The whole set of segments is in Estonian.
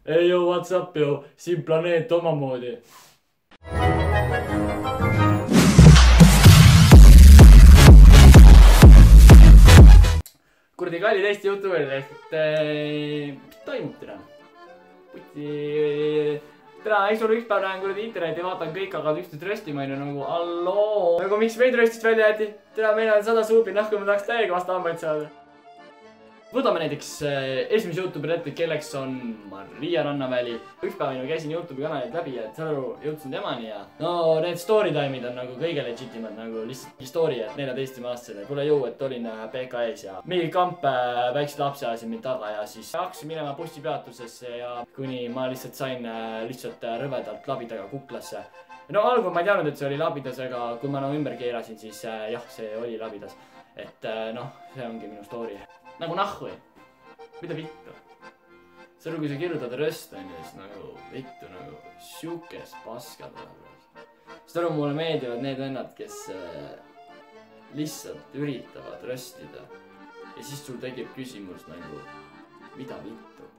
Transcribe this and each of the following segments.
Ei joo, what's up joo, siin planeet omamoodi. Kurdi kallid Eesti YouTuberid, mis toimub täna? Täna, eks ole üks päev näen kurdi interneti, vaatan kõik, aga üksteist röstima on ju nagu alloo. Nagu miks meid röstist välja jäeti? Täna meil on 100 suubi nahku, ma tahaks täiega vastu hambaid saada. Võtame näiteks esimese YouTube'i ette, kelleks on Maria Rannaväli. Üks päev käisin YouTube'i kanaleid läbi ja jõudsin temani ja no need story time'id on nagu kõige legitimad, nagu lihtsalt story, et 14-aastasele pole jõu, et olin PK-s ja mingi kamp väikse lapsi ajasin mind taga ja siis hakkasin minema bussipeatusesse ja kuni ma lihtsalt sain lihtsalt rõvedalt labidaga kuklasse. No algul ma ei teadnud, et see oli labidas, aga kui ma ümber keerasin, siis jah, see oli labidas. Et noh, see ongi minu story. Nagu nahhu, mida vittu? See on kui sa kirjutad röst on ja siis nagu vittu nagu siukest paska tuleb. Sest aru mulle meeldivad need vennad, kes lihtsalt üritavad röstida. Ja siis sul tekib küsimus nagu, mida vittu?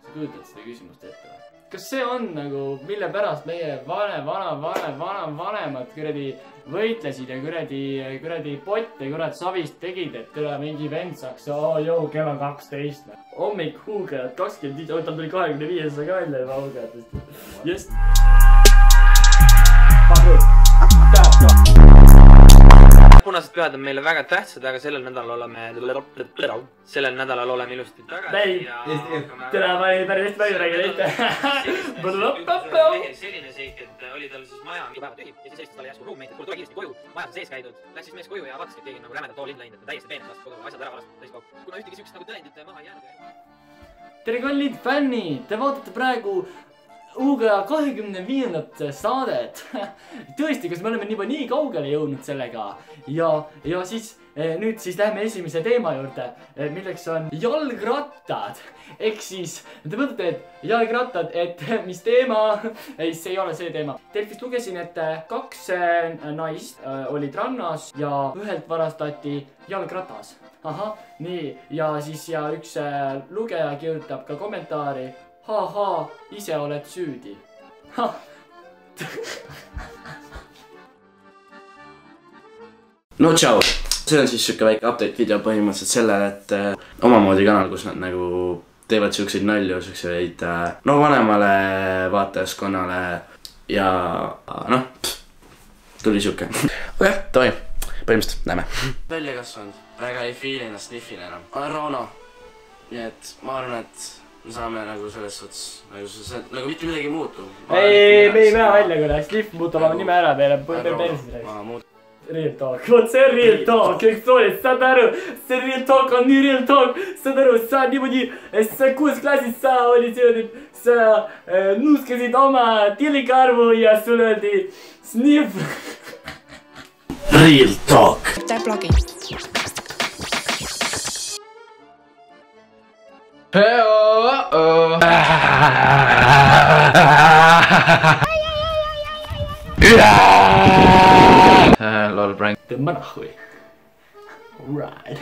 Sa kujutad seda küsimust ette või? Kas see on nagu, mille pärast meie vanemad kuradi võitlesid ja kuradi potte kurat savist tegid, et küll mingi vend saaks, joo, kell on 12. Hommik huugajad 25, tal tuli 25 ka välja juba huugajatest. Just. Punased pühad on meile väga tähtsad, aga sellel nädalal oleme ilusti tagasi. Täna ma ei päris hästi palju räägida. Selline seik, et oli tal siis maja mitu päeva tühi ja siis helistas talle järsku ruummeit, et kuule tule kiiresti koju, majas on sees käidud. Läks siis mees koju ja vaatas, et keegi nagu rämedalt all in läinud, et täiesti peeneks lastud kogu asjad ära valastud täiskaup. Kuna ühtegi sükst nagu tõendit maha ei jäänud. Tere kallid fännid, te vaatate praegu Uuga 25. saadet. Tõesti, kas me oleme juba nii kaugele jõudnud sellega? Ja siis nüüd siis lähme esimese teema juurde, milleks on jalgrattad. Ehk siis, te mõtlete, et jalgrattad, et mis teema? Ei, see ei ole see teema. Delfist lugesin, et 2 naist olid rannas ja ühelt varastati jalgratas. Ahah, nii. Ja siis üks lugeja kirjutab ka kommentaari. Haha, ise oled süüdi. No tšau! See on siis siuke väike update video põhimõtteliselt sellele, et omamoodi kanal, kus nad nagu teevad siukseid nalju, siukseid no vanemale vaatajaskonnale ja noh, tuli siuke. Okei, toi, põhimõtteliselt näeme. Välja kasvanud, väga ei fiili ennast nifin enam. Olen Rauno, nii et ma arvan, et me saame nagu selles suhtes, nagu mitte midagi muutu. Ei, me ei pea välja küll, Sliff muutab oma nime ära peale persis rääks. Real talk, vot see on real talk, eks ole, saad aru, see real talk on nii real talk, saad aru, sa niimoodi, sa 6 klassis sa olid see, sa nuuskasid oma tilikarvu ja sul öeldi Sniff. Real talk. Tee blogi. Lol prank. Tõmba nahhui. Right.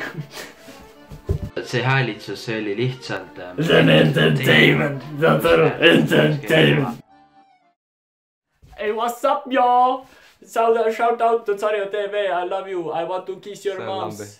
See häälitsus, see oli lihtsalt see on entertainment, saad aru, entertainment. Hey, what's up, y'all? Shout out to Sario TV, I love you, I want to kiss your moms.